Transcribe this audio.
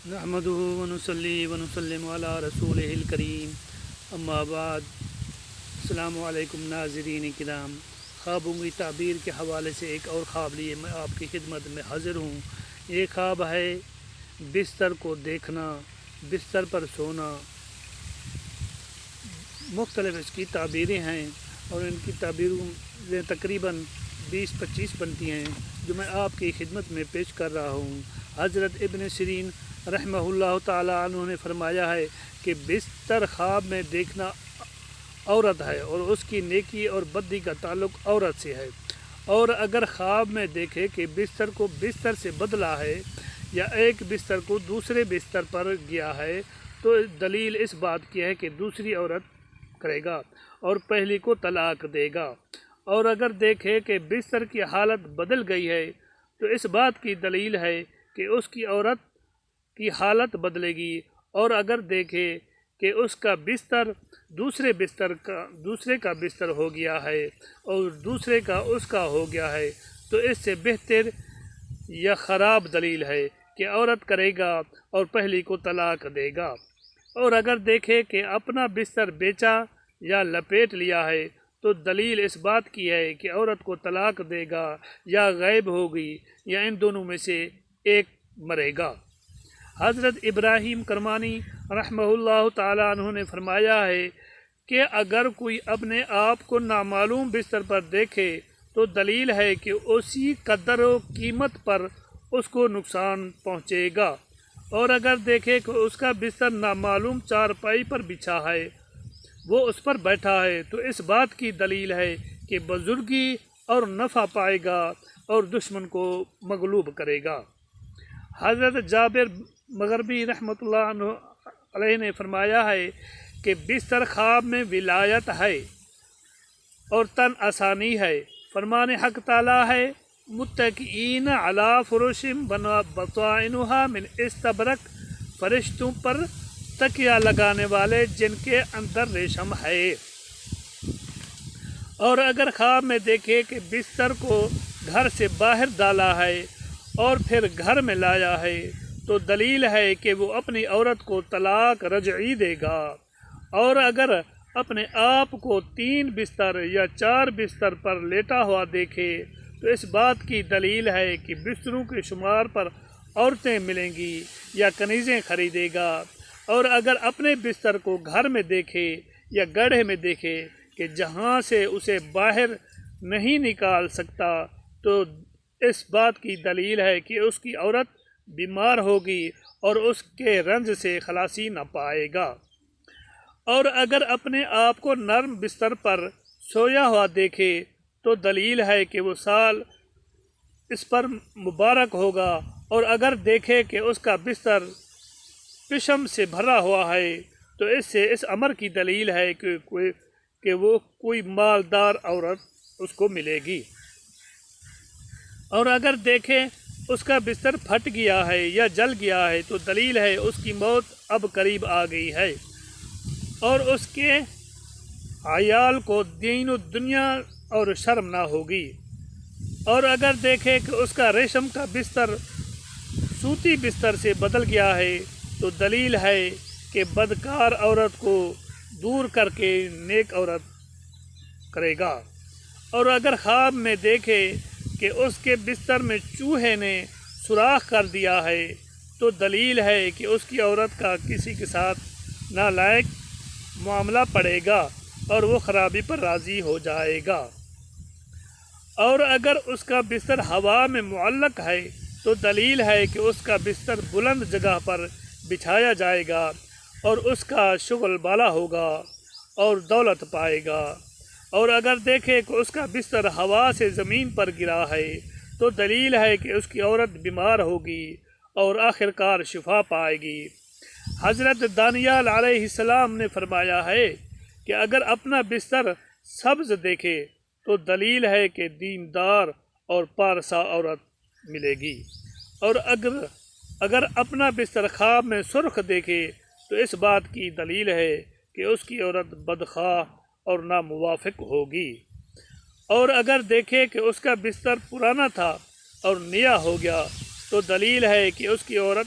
نحمده ونصلي ونسلم علی رسولہ الکریم اما بعد۔ السلام علیکم ناظرین کرام، خوابوں کی تعبیر کے حوالے سے ایک اور خواب لیے میں آپ کی خدمت میں حاضر ہوں۔ یہ خواب ہے بستر کو دیکھنا، بستر پر سونا۔ مختلف اس کی تعبیریں ہیں اور ان کی تعبیریں تقریباً 20-25 بنتی ہیں جو میں آپ کی خدمت میں پیش کر رہا ہوں۔ حضرت ابن سیرین رحمہ اللہ تعالیٰ عنہ نے فرمایا ہے کہ بستر خواب میں دیکھنا عورت ہے اور اس کی نیکی اور بدی کا تعلق عورت سے ہے، اور اگر خواب میں دیکھے کہ بستر کو بستر سے بدلا ہے یا ایک بستر کو دوسرے بستر پر گیا ہے تو دلیل اس بات کی ہے کہ دوسری عورت کرے گا اور پہلی کو طلاق دے گا، اور اگر دیکھے کہ بستر کی حالت بدل گئی ہے تو اس بات کی دلیل ہے کہ اس کی عورت کی حالت بدلے گی، اور اگر دیکھے کہ اس کا بستر دوسرے کا بستر ہو گیا ہے اور دوسرے کا اس کا ہو گیا ہے تو اس سے بہتر یا خراب دلیل ہے کہ عورت کرے گا اور پہلی کو طلاق دے گا، اور اگر دیکھے کہ اپنا بستر بیچا یا لپیٹ لیا ہے تو دلیل اس بات کی ہے کہ عورت کو طلاق دے گا یا غائب ہوگی یا ان دونوں میں سے ایک مرے گا۔ حضرت ابراہیم کرمانی رحمہ اللہ تعالیٰ عنہ نے فرمایا ہے کہ اگر کوئی اپنے آپ کو نامعلوم بستر پر دیکھے تو دلیل ہے کہ اسی قدر و قیمت پر اس کو نقصان پہنچے گا، اور اگر دیکھے کہ اس کا بستر نامعلوم چارپائی پر بچھا ہے، وہ اس پر بیٹھا ہے تو اس بات کی دلیل ہے کہ بزرگی اور نفع پائے گا اور دشمن کو مغلوب کرے گا۔ حضرت جابر مغربی رحمۃ اللہ علیہ نے فرمایا ہے کہ بستر خواب میں ولایت ہے اور تن آسانی ہے۔ فرمان حق تعالیٰ ہے متکئین علی فرش بطائنها من استبرق، فرشتوں پر تکیہ لگانے والے جن کے اندر ریشم ہے، اور اگر خواب میں دیکھے کہ بستر کو گھر سے باہر ڈالا ہے اور پھر گھر میں لایا ہے تو دلیل ہے کہ وہ اپنی عورت کو طلاق رجعی دے گا، اور اگر اپنے آپ کو 3 بستر یا 4 بستر پر لیٹا ہوا دیکھے تو اس بات کی دلیل ہے کہ بستروں کے شمار پر عورتیں ملیں گی یا کنیزیں خریدے گا، اور اگر اپنے بستر کو گھر میں دیکھے یا گڑھے میں دیکھے کہ جہاں سے اسے باہر نہیں نکال سکتا تو اس بات کی دلیل ہے کہ اس کی عورت بیمار ہوگی اور اس کے رنج سے خلاصی نہ پائے گا، اور اگر اپنے آپ کو نرم بستر پر سویا ہوا دیکھے تو دلیل ہے کہ وہ سال اس پر مبارک ہوگا، اور اگر دیکھے کہ اس کا بستر پشم سے بھرا ہوا ہے تو اس سے اس امر کی دلیل ہے کہ وہ کوئی مالدار عورت اس کو ملے گی، اور اگر دیکھے اس کا بستر پھٹ گیا ہے یا جل گیا ہے تو دلیل ہے اس کی موت اب قریب آ گئی ہے، اور اس کے عیال کو دین و دنیا اور شرم نہ ہوگی، اور اگر دیکھے کہ اس کا ریشم کا بستر سوتی بستر سے بدل گیا ہے تو دلیل ہے کہ بدکار عورت کو دور کر کے نیک عورت کرے گا، اور اگر خواب میں دیکھے کہ اس کے بستر میں چوہے نے سوراخ کر دیا ہے تو دلیل ہے کہ اس کی عورت کا کسی کے ساتھ نالائق معاملہ پڑے گا اور وہ خرابی پر راضی ہو جائے گا، اور اگر اس کا بستر ہوا میں معلق ہے تو دلیل ہے کہ اس کا بستر بلند جگہ پر بچھایا جائے گا اور اس کا شغل بالا ہوگا اور دولت پائے گا، اور اگر دیکھے کہ اس کا بستر ہوا سے زمین پر گرا ہے تو دلیل ہے کہ اس کی عورت بیمار ہوگی اور آخرکار شفا پائے گی۔ حضرت دانیال علیہ السلام نے فرمایا ہے کہ اگر اپنا بستر سبز دیکھے تو دلیل ہے کہ دیندار اور پارسا عورت ملے گی، اور اگر اپنا بستر خواب میں سرخ دیکھے تو اس بات کی دلیل ہے کہ اس کی عورت بدخواہ اور ناموافق ہوگی، اور اگر دیکھے کہ اس کا بستر پرانا تھا اور نیا ہو گیا تو دلیل ہے کہ اس کی عورت